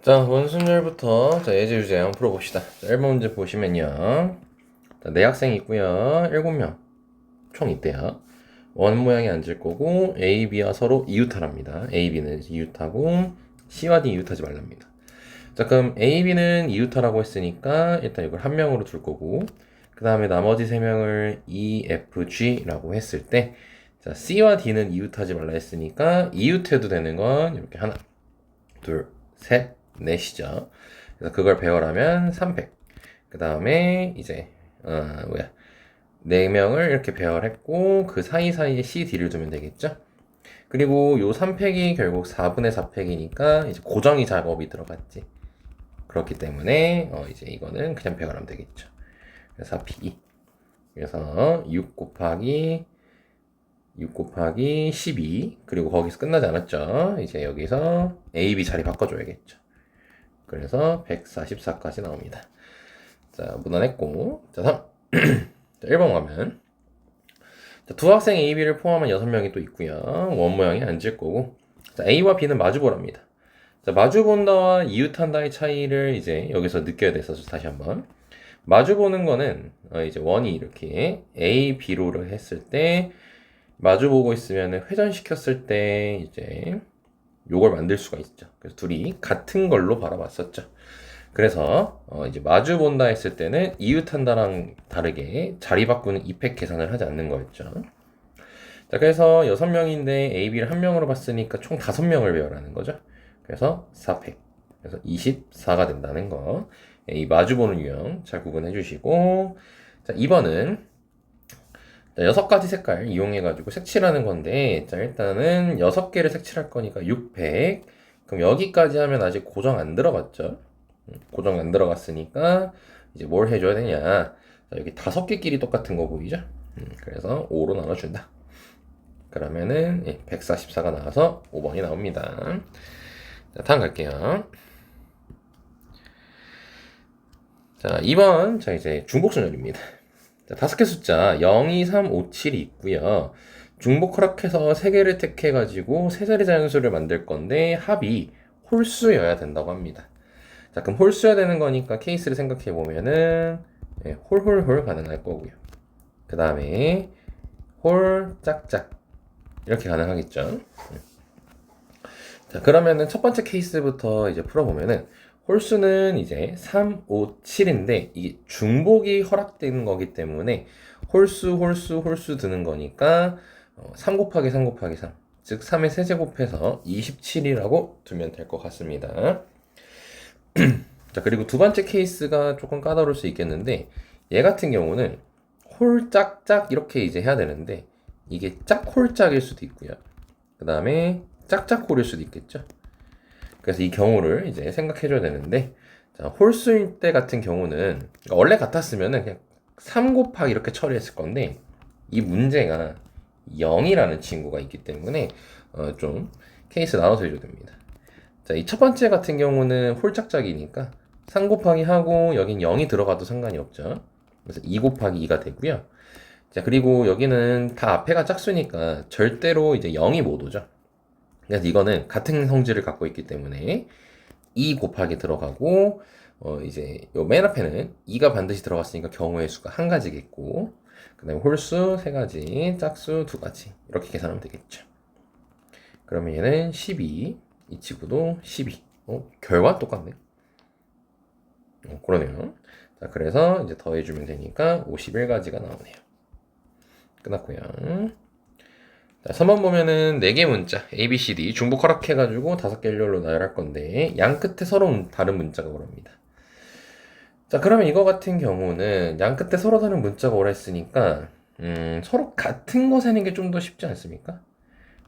자, 원순열부터 예제 주제 한번 풀어봅시다. 자, 1번 문제 보시면요. 자, 네 학생이 있고요. 7명 총 있대요. 원 모양이 앉을 거고 A, B와 서로 이웃하랍니다. A, B는 이웃하고 C와 D 이웃하지 말랍니다. 자, 그럼 A, B는 이웃하라고 했으니까 일단 이걸 한 명으로 둘 거고 그 다음에 나머지 세 명을 E, F, G라고 했을 때 자, C와 D는 이웃하지 말라 했으니까 이웃해도 되는 건 이렇게 하나, 둘, 셋, 넷이죠. 그래서 그걸 배열하면 300. 그 다음에 이제 네 명을 이렇게 배열했고 그 사이사이에 C, D를 두면 되겠죠. 그리고 요 3팩이 결국 4분의 4팩이니까 이제 고정이 작업이 들어갔지. 그렇기 때문에 이제 이거는 그냥 배열하면 되겠죠. 그래서 4팩이 그래서 6 곱하기 12 그리고 거기서 끝나지 않았죠. 이제 여기서 A, B 자리 바꿔줘야겠죠. 그래서 144까지 나옵니다. 자, 무난했고. 자, 3. 자, 1번 가면. 자, 두 학생 A, B를 포함한 6명이 또 있고요. 원 모양이 앉을 거고. 자, A와 B는 마주보랍니다. 자, 마주본다와 이웃한다의 차이를 이제 여기서 느껴야 돼서 다시 한번. 마주보는 거는 이제 원이 이렇게 A, B로를 했을 때 마주보고 있으면 회전시켰을 때 이제 요걸 만들 수가 있죠. 그래서 둘이 같은 걸로 바라봤었죠. 그래서 이제 마주 본다 했을 때는 이웃한다랑 다르게 자리 바꾸는 이펙 계산을 하지 않는 거였죠. 자, 그래서 6명인데 A, B를 한 명으로 봤으니까 총 5명을 배열하는 거죠. 그래서 4팩. 그래서 24가 된다는 거. 이 마주 보는 유형 잘 구분해 주시고. 자, 2번은 6가지 색깔 이용해가지고 색칠하는 건데, 자, 일단은 6개를 색칠할 거니까 600. 그럼 여기까지 하면 아직 고정 안 들어갔죠? 고정 안 들어갔으니까, 이제 뭘 해줘야 되냐. 자, 여기 5개끼리 똑같은 거 보이죠? 그래서 5로 나눠준다. 그러면은, 144가 나와서 5번이 나옵니다. 자, 다음 갈게요. 자, 2번. 자, 이제 중복순열입니다. 자, 5개 숫자 0, 2, 3, 5, 7이 있고요. 중복 허락해서 3개를 택해가지고 세 자리 자연수를 만들 건데 합이 홀수여야 된다고 합니다. 자, 그럼 홀수여야 되는 거니까 케이스를 생각해 보면은 홀홀홀 가능할 거고요. 그 다음에 홀 짝짝 이렇게 가능하겠죠. 자, 그러면은 첫 번째 케이스부터 이제 풀어보면은 홀수는 이제 3, 5, 7인데 이게 중복이 허락되는 거기 때문에 홀수 드는 거니까 3 곱하기 3 곱하기 3, 즉 3의 세제곱해서 27이라고 두면 될 것 같습니다. 자, 그리고 두 번째 케이스가 조금 까다로울 수 있겠는데 얘 같은 경우는 홀짝짝 이렇게 이제 해야 되는데 이게 짝홀짝일 수도 있고요. 그 다음에 짝짝홀일 수도 있겠죠. 그래서 이 경우를 이제 생각해줘야 되는데, 자, 홀수일 때 같은 경우는, 그러니까 원래 같았으면은 그냥 3 곱하기 이렇게 처리했을 건데, 이 문제가 0이라는 친구가 있기 때문에, 좀 케이스 나눠서 해줘야 됩니다. 자, 이 첫 번째 같은 경우는 홀짝짝이니까, 3 곱하기 하고, 여긴 0이 들어가도 상관이 없죠. 그래서 2 곱하기 2가 되고요. 자, 그리고 여기는 다 앞에가 짝수니까 절대로 이제 0이 못 오죠. 그래서 이거는 같은 성질을 갖고 있기 때문에 2 곱하기 들어가고 이제 요 맨 앞에는 2가 반드시 들어갔으니까 경우의 수가 한 가지겠고 그 다음에 홀수 3가지, 짝수 2가지 이렇게 계산하면 되겠죠. 그러면 얘는 12, 이 친구도 12. 결과 똑같네. 그러네요. 자, 그래서 이제 더해주면 되니까 51가지가 나오네요. 끝났고요. 자, 3번 보면은 4개 문자 A, B, C, D 중복 허락해가지고 5개 일렬로 나열할 건데 양 끝에 서로 다른 문자가 오랍니다. 자, 그러면 이거 같은 경우는 양 끝에 서로 다른 문자가 오라 했으니까 서로 같은 거 세는 게 좀 더 쉽지 않습니까?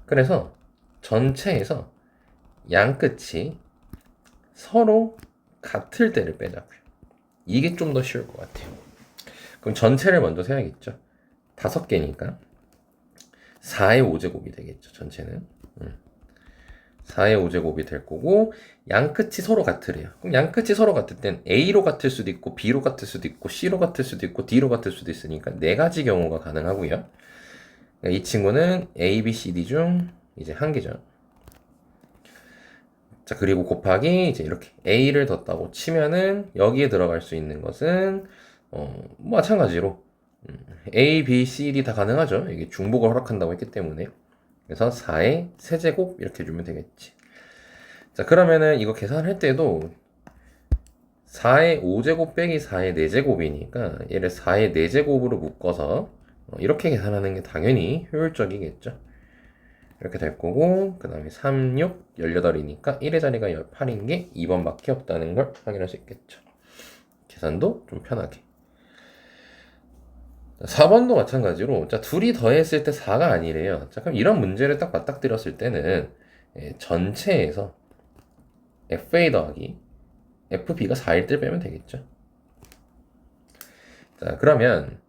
그래서 전체에서 양 끝이 서로 같을 때를 빼자고요. 이게 좀 더 쉬울 것 같아요. 그럼 전체를 먼저 세야겠죠. 5개니까 4의 5제곱이 되겠죠, 전체는. 4의 5제곱이 될 거고, 양 끝이 서로 같으래요. 그럼 양 끝이 서로 같을 땐 A로 같을 수도 있고, B로 같을 수도 있고, C로 같을 수도 있고, D로 같을 수도 있으니까 4가지 경우가 가능하고요. 이 친구는 A, B, C, D 중 이제 한 개죠. 자, 그리고 곱하기 이제 이렇게 A를 뒀다고 치면은 여기에 들어갈 수 있는 것은 마찬가지로 A, B, C, D 다 가능하죠. 이게 중복을 허락한다고 했기 때문에. 그래서 4의 세제곱 이렇게 주면 되겠지. 자, 그러면은 이거 계산할 때도 4의 5제곱 빼기 4의 4제곱이니까 얘를 4의 4제곱으로 묶어서 이렇게 계산하는 게 당연히 효율적이겠죠. 이렇게 될 거고, 그 다음에 3, 6, 18이니까 1의 자리가 8인 게 2번밖에 없다는 걸 확인할 수 있겠죠. 계산도 좀 편하게. 4번도 마찬가지로, 자, 둘이 더했을 때 4가 아니래요. 자, 그럼 이런 문제를 딱 맞닥뜨렸을 때는 전체에서 FA 더하기 FB가 4일 때 빼면 되겠죠. 자, 그러면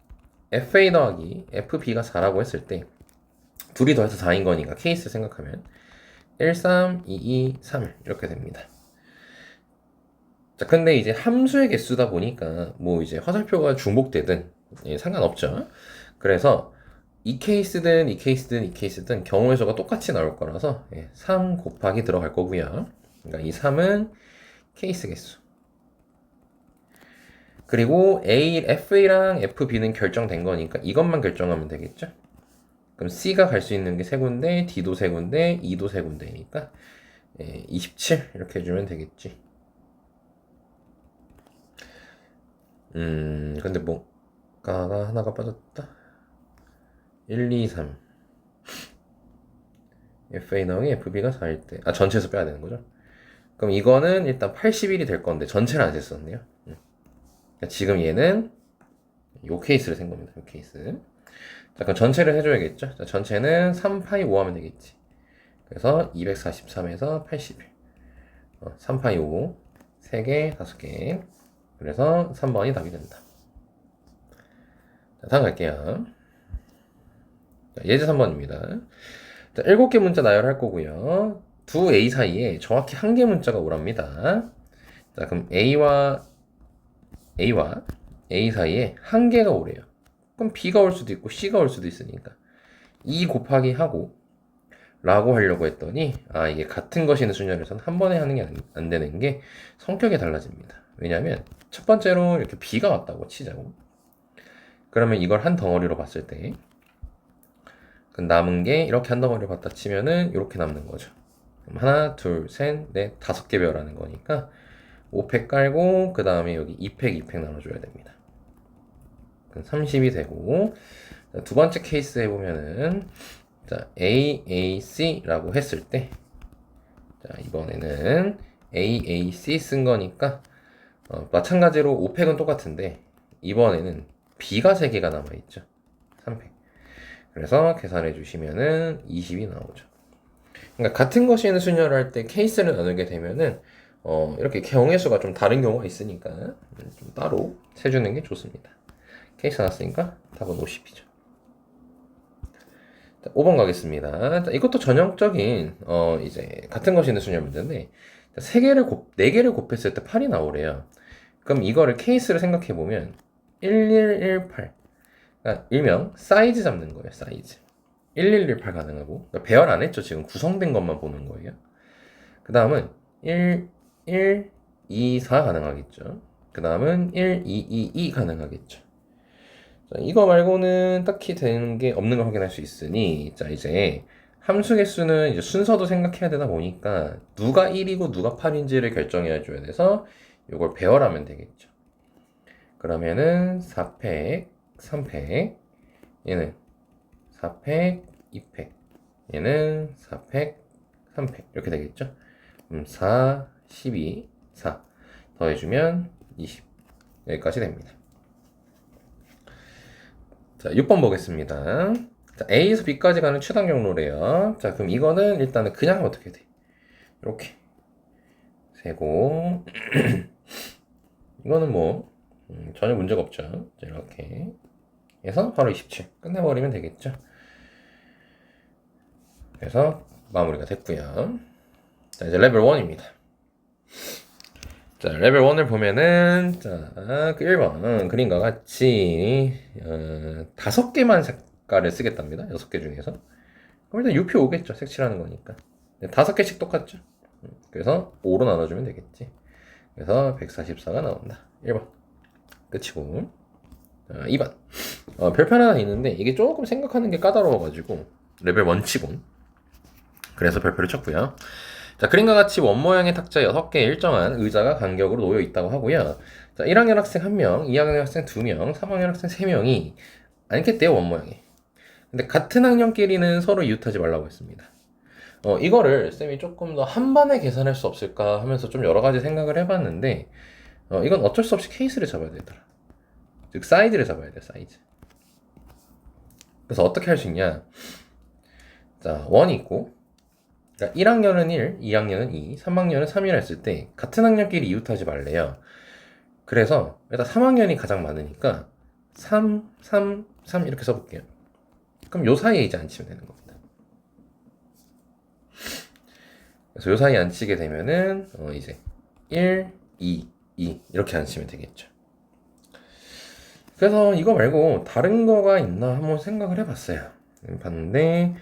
FA 더하기 FB가 4라고 했을 때 둘이 더해서 4인 거니까 케이스 생각하면 1, 3, 2, 2, 3 이렇게 됩니다. 자, 근데 이제 함수의 개수다 보니까 뭐 이제 화살표가 중복되든 상관없죠. 그래서 이 케이스든 이 케이스든 이 케이스든 경우의 수가 똑같이 나올 거라서 3 곱하기 들어갈 거고요. 그러니까 이 3은 케이스 개수. 그리고 FA랑 FB는 결정된 거니까 이것만 결정하면 되겠죠. 그럼 C가 갈 수 있는 게 세 군데, D도 세 군데, E도 세 군데니까 27 이렇게 해주면 되겠지. 근데 뭐가가 하나가 빠졌다. 1, 2, 3 FA 나오기 FB가 4일 때 전체에서 빼야 되는 거죠. 그럼 이거는 일단 81이 될 건데 전체를 안 셌었네요. 그러니까 지금 얘는 요 케이스를 센 겁니다. 요 케이스. 자, 그럼 전체를 해줘야겠죠. 자, 전체는 3파이 5 하면 되겠지. 그래서 243에서 81 3파이 5 3개 5개. 그래서 3번이 답이 된다. 자, 다음 갈게요. 자, 예제 3번입니다. 자, 7개 문자 나열할 거고요. 두 A 사이에 정확히 한 개 문자가 오랍니다. 자, 그럼 A와 A 사이에 한 개가 오래요. 그럼 B가 올 수도 있고 C가 올 수도 있으니까 2 곱하기 하고 라고 하려고 했더니 이게 같은 것이는 순열에서는 한 번에 하는 게 안 되는 게 성격이 달라집니다. 왜냐면 첫 번째로 이렇게 B가 왔다고 치자고. 그러면 이걸 한 덩어리로 봤을 때 남은 게 이렇게 한 덩어리로 봤다 치면은 이렇게 남는 거죠. 그럼 하나, 둘, 셋, 넷, 5개 배열하는 거니까 5팩 깔고 그 다음에 여기 2팩, 2팩 나눠줘야 됩니다. 그럼 30이 되고 두 번째 케이스 해보면은 자, AAC라고 했을 때 자, 이번에는 AAC 쓴 거니까 마찬가지로 5팩은 똑같은데 이번에는 B가 3개가 남아있죠. 3팩. 그래서 계산해 주시면은 20이 나오죠. 그러니까 같은 것이는 순열을 할 때 케이스를 나누게 되면은 이렇게 경우의 수가 좀 다른 경우가 있으니까 좀 따로 세주는 게 좋습니다. 케이스 나왔으니까 답은 50이죠. 5번 가겠습니다. 자, 이것도 전형적인 이제 같은 것이는 순열 문제인데 4개를 곱했을 때 8이 나오래요. 그럼 이거를 케이스를 생각해 보면 1118 그러니까 일명 사이즈 잡는 거예요. 사이즈 1118 가능하고 그러니까 배열 안 했죠. 지금 구성된 것만 보는 거예요. 그 다음은 1, 1, 2, 4 가능하겠죠. 그 다음은 1, 2, 2, 2 가능하겠죠. 자, 이거 말고는 딱히 되는 게 없는 걸 확인할 수 있으니 자 이제 함수 개수는 이제 순서도 생각해야 되다 보니까 누가 1이고 누가 8인지를 결정해 줘야 돼서 이걸 배열하면 되겠죠. 그러면은 4팩, 3팩 얘는 4팩, 2팩 얘는 4팩, 3팩 이렇게 되겠죠. 4, 12, 4 더해주면 20 여기까지 됩니다. 자, 6번 보겠습니다. 자, A에서 B까지 가는 최단 경로래요. 자, 그럼 이거는 일단은 그냥 어떻게 돼? 이렇게 세고 이거는 뭐 전혀 문제가 없죠. 자, 이렇게 해서 바로 27 끝내버리면 되겠죠. 그래서 마무리가 됐고요. 자, 이제 레벨 1입니다. 자, 레벨 1을 보면은 자, 그 1번 그림과 같이 5개만 색깔을 쓰겠답니다. 6개 중에서. 그럼 일단 UP 오겠죠. 색칠하는 거니까. 5개씩 똑같죠. 그래서 5로 나눠주면 되겠지. 그래서 144가 나온다. 1번. 끝이고. 2번. 별표 하나 있는데 이게 조금 생각하는 게 까다로워가지고 레벨 1치곤. 그래서 별표를 쳤고요. 자, 그림과 같이 원 모양의 탁자 6개의 일정한 의자가 간격으로 놓여 있다고 하고요. 자, 1학년 학생 1명, 2학년 학생 2명, 3학년 학생 3명이 앉겠대요, 원 모양에. 근데 같은 학년끼리는 서로 이웃하지 말라고 했습니다. 이거를 쌤이 조금 더 한 번에 계산할 수 없을까 하면서 좀 여러 가지 생각을 해봤는데, 이건 어쩔 수 없이 케이스를 잡아야 되더라. 즉, 사이즈를 잡아야 돼, 사이즈. 그래서 어떻게 할 수 있냐. 자, 원이 있고, 그러니까 1학년은 1, 2학년은 2, 3학년은 3이라 했을 때 같은 학년끼리 이웃하지 말래요. 그래서 일단 3학년이 가장 많으니까 3, 3, 3 이렇게 써볼게요. 그럼 요 사이에 이제 앉히면 되는 겁니다. 그래서 요 사이에 앉히게 되면은 이제 1, 2, 2 이렇게 앉히면 되겠죠. 그래서 이거 말고 다른 거가 있나 한번 생각을 해봤어요. 봤는데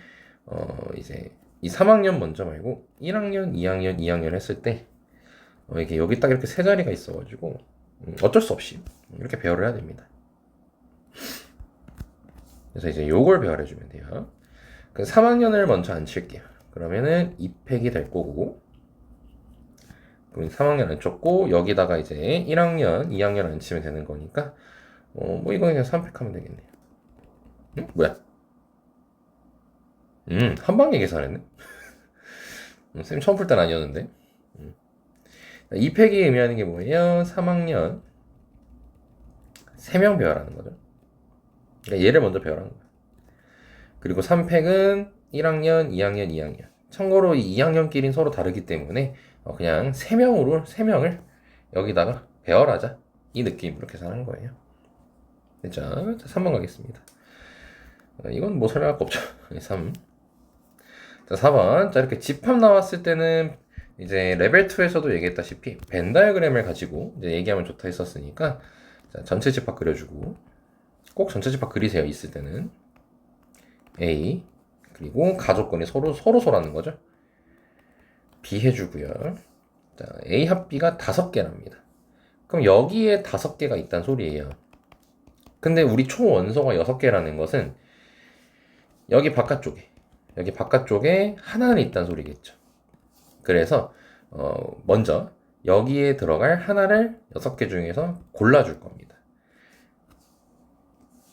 이제 이 3학년 먼저 말고 1학년, 2학년, 2학년 했을 때 이게 여기 딱 이렇게 세 자리가 있어가지고 어쩔 수 없이 이렇게 배열을 해야 됩니다. 그래서 이제 요걸 배열해주면 돼요. 그 3학년을 먼저 앉힐게요. 그러면은 2팩이 될 거고, 그럼 3학년 앉혔고 여기다가 이제 1학년, 2학년 앉히면 되는 거니까 뭐 이거 그냥 3팩 하면 되겠네요. 뭐야? 한 방에 계산했네. 쌤 처음 풀 땐 아니었는데. 2팩이 의미하는 게 뭐예요? 3학년 3명 배열하는 거죠. 그러니까 얘를 먼저 배열하는 거야. 그리고 3팩은 1학년, 2학년, 2학년. 참고로 이 2학년끼리는 서로 다르기 때문에 그냥 3명을 여기다가 배열하자. 이 느낌으로 계산한 거예요. 자, 3번 가겠습니다. 이건 뭐 설명할 거 없죠. 3. 자, 4번. 자, 이렇게 집합 나왔을 때는 이제 레벨 2에서도 얘기했다시피 벤 다이어그램을 가지고 이제 얘기하면 좋다 했었으니까 자, 전체 집합 그려주고 꼭 전체 집합 그리세요. 있을 때는 A 그리고 가족권이 서로라는 거죠. B 해주고요. 자, A 합 B가 5개랍니다. 그럼 여기에 5개가 있단 소리예요. 근데 우리 초원소가 6개라는 것은 여기 바깥쪽에 하나는 있단 소리겠죠. 그래서 먼저 여기에 들어갈 하나를 6개 중에서 골라줄 겁니다.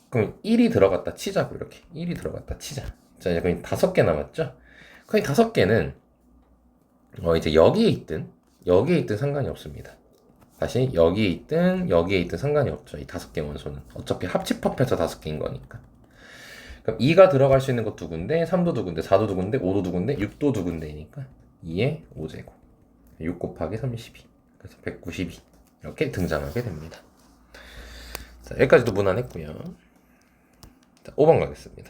그럼 1이 들어갔다 치자고 이렇게 1이 들어갔다 치자. 자, 이제 거의 5개 남았죠. 거의 5개는 이제 여기에 있든 상관이 없습니다. 다시 여기에 있든 상관이 없죠. 이 5개 원소는 어차피 합집합해서 5개인 거니까. 그럼 2가 들어갈 수 있는 거 2군데, 3도 2군데, 4도 2군데, 5도 2군데, 6도 2군데이니까 2의 5제곱 6 곱하기 32 그래서 192 이렇게 등장하게 됩니다. 자, 여기까지도 무난했고요. 자, 5번 가겠습니다.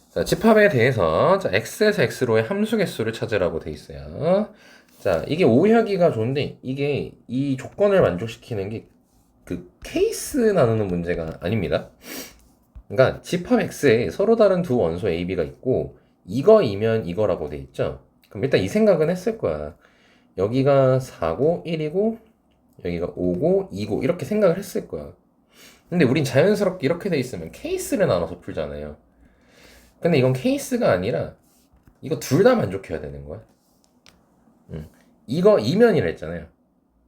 자, 집합에 대해서 자, x에서 x로의 함수 개수를 찾으라고 돼 있어요. 자, 이게 오하기가 좋은데 이게 이 조건을 만족시키는 게 그 케이스 나누는 문제가 아닙니다. 그러니까 집합 x에 서로 다른 두 원소 a, b가 있고 이거이면 이거라고 돼 있죠. 그럼 일단 이 생각은 했을 거야. 여기가 4고 1이고 여기가 5고 2고 이렇게 생각을 했을 거야. 근데 우린 자연스럽게 이렇게 돼 있으면 케이스를 나눠서 풀잖아요. 근데 이건 케이스가 아니라 이거 둘 다 만족해야 되는 거야. 이거 이면이라 했잖아요.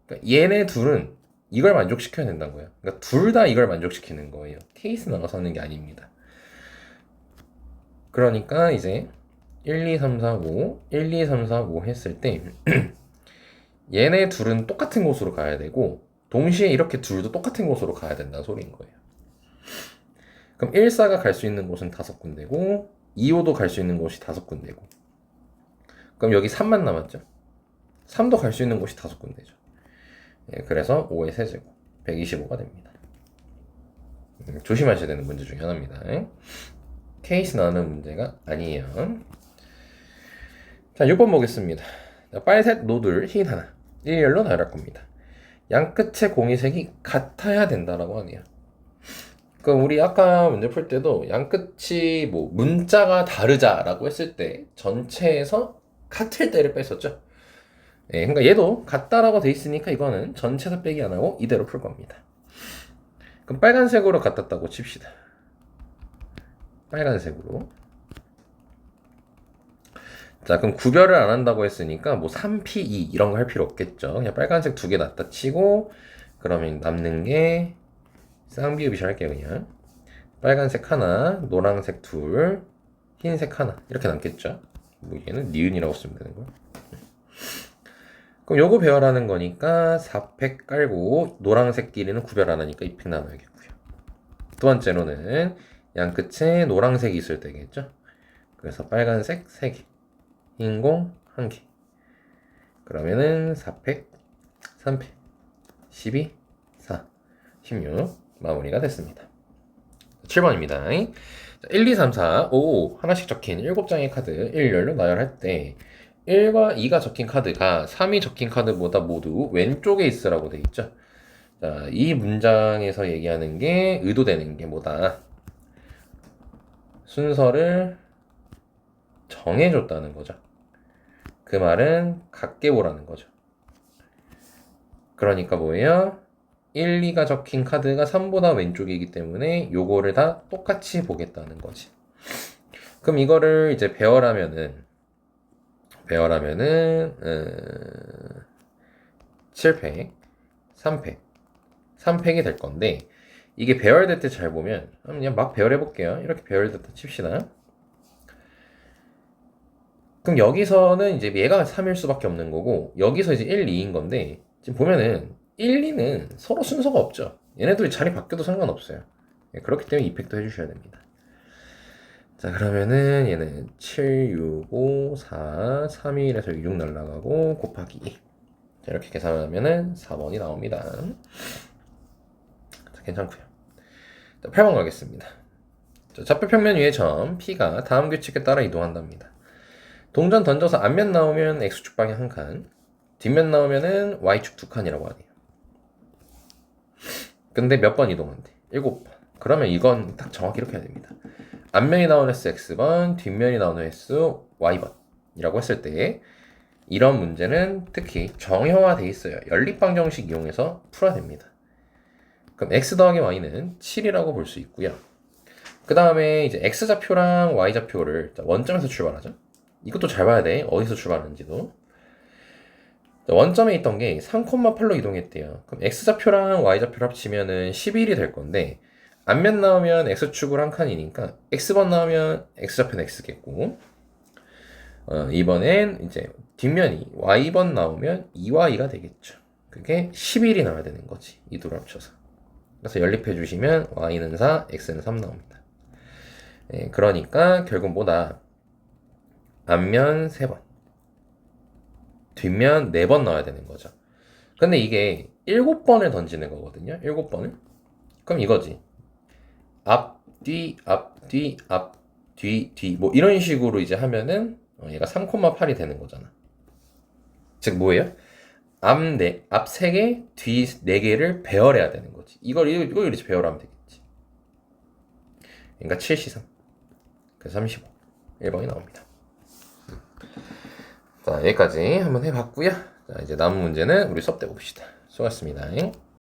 그러니까 얘네 둘은 이걸 만족시켜야 된다는 거예요. 그러니까 둘 다 이걸 만족시키는 거예요. 케이스 나눠서 하는 게 아닙니다. 그러니까 이제 1, 2, 3, 4, 5 1, 2, 3, 4, 5 했을 때 얘네 둘은 똑같은 곳으로 가야 되고 동시에 이렇게 둘도 똑같은 곳으로 가야 된다는 소리인 거예요. 그럼 1, 4가 갈 수 있는 곳은 5군데고 2, 5도 갈 수 있는 곳이 5군데고 그럼 여기 3만 남았죠. 3도 갈 수 있는 곳이 5군데죠. 예, 그래서 5의 세제곱 125가 됩니다. 조심하셔야 되는 문제 중에 하나입니다. 케이스 나누는 문제가 아니에요. 자, 6번 보겠습니다. 자, 빨색 노들 흰 하나 일렬로 나열할 겁니다. 양 끝의 공이색이 같아야 된다라고 하네요. 그럼 우리 아까 문제 풀 때도 양 끝이 뭐 문자가 다르자라고 했을 때 전체에서 같을 때를 뺐었죠. 예, 그러니까 얘도 같다라고 돼 있으니까 이거는 전체에서 빼기 안 하고 이대로 풀 겁니다. 그럼 빨간색으로 같았다고 칩시다. 빨간색으로. 자, 그럼 구별을 안 한다고 했으니까 뭐 3P2 이런 거 할 필요 없겠죠. 그냥 빨간색 두 개 놨다 치고 그러면 남는 게 쌍비읍이시 할게요, 그냥. 빨간색 하나, 노란색 둘, 흰색 하나 이렇게 남겠죠. 뭐 얘는 니은이라고 쓰면 되는 거야. 그럼 요거 배열하는 거니까 4팩 깔고 노란색끼리는 구별 안 하니까 2팩 나눠야겠고요. 두 번째로는 양 끝에 노란색이 있을 때겠죠. 그래서 빨간색 3개, 흰공 1개. 그러면은 4팩, 3팩, 12, 4, 16 마무리가 됐습니다. 7번입니다. 1, 2, 3, 4, 5 하나씩 적힌 7장의 카드 1열로 나열할 때 1과 2가 적힌 카드가 3이 적힌 카드보다 모두 왼쪽에 있으라고 돼 있죠. 자, 이 문장에서 얘기하는 게 의도되는 게 뭐다? 순서를 정해줬다는 거죠. 그 말은 같게 보라는 거죠. 그러니까 뭐예요? 1, 2가 적힌 카드가 3보다 왼쪽이기 때문에 요거를 다 똑같이 보겠다는 거지. 그럼 이거를 이제 배열하면은 7팩, 3팩, 3팩이 될 건데 이게 배열될 때 잘 보면 그냥 막 배열해 볼게요. 이렇게 배열됐다 칩시다. 그럼 여기서는 이제 얘가 3일 수밖에 없는 거고 여기서 이제 1, 2인 건데 지금 보면은 1, 2는 서로 순서가 없죠. 얘네들이 자리 바뀌어도 상관없어요. 그렇기 때문에 2팩도 해주셔야 됩니다. 자, 그러면은 얘는 7, 6, 5, 4, 3, 1에서 6 날라가고 곱하기 2. 자, 이렇게 계산하면은 4번이 나옵니다. 자, 괜찮고요. 자, 8번 가겠습니다. 자, 좌표 평면 위의 점 P가 다음 규칙에 따라 이동한답니다. 동전 던져서 앞면 나오면 X축 방향 한 칸, 뒷면 나오면은 Y축 두 칸이라고 하네요. 근데 몇 번 이동한대? 7번. 그러면 이건 딱 정확히 이렇게 해야 됩니다. 앞면이 나오는 횟수 X번, 뒷면이 나오는 횟수 Y번이라고 했을 때 이런 문제는 특히 정형화돼 있어요. 연립방정식 이용해서 풀어야 됩니다. 그럼 X 더하기 Y는 7이라고 볼 수 있고요. 그 다음에 이제 X좌표랑 Y좌표를 원점에서 출발하죠. 이것도 잘 봐야 돼. 어디서 출발하는지도. 원점에 있던 게 3,8로 이동했대요. 그럼 X좌표랑 Y좌표를 합치면은 11이 될 건데 앞면 나오면 X축으로 한 칸이니까 X번 나오면 X좌표는 X겠고 이번엔 이제 뒷면이 Y번 나오면 2Y가 되겠죠. 그게 11이 나와야 되는 거지. 이 둘을 합쳐서. 그래서 연립해 주시면 Y는 4, X는 3 나옵니다. 네, 그러니까 결국 뭐다? 앞면 3번, 뒷면 4번 넣어야 되는 거죠. 근데 이게 7번을 던지는 거거든요. 7번을. 그럼 이거지. 앞, 뒤, 앞, 뒤, 앞, 뒤, 뒤. 뭐 이런 식으로 이제 하면은 얘가 3,8이 되는 거잖아. 즉 뭐예요? 앞 3개, 뒤 4개를 배열해야 되는 거지. 이걸 이렇게 배열하면 되겠지. 그러니까 7C3. 그래서 35. 1번이 나옵니다. 자, 여기까지 한번 해봤고요. 자, 이제 남은 문제는 우리 수업 때 봅시다. 수고하셨습니다.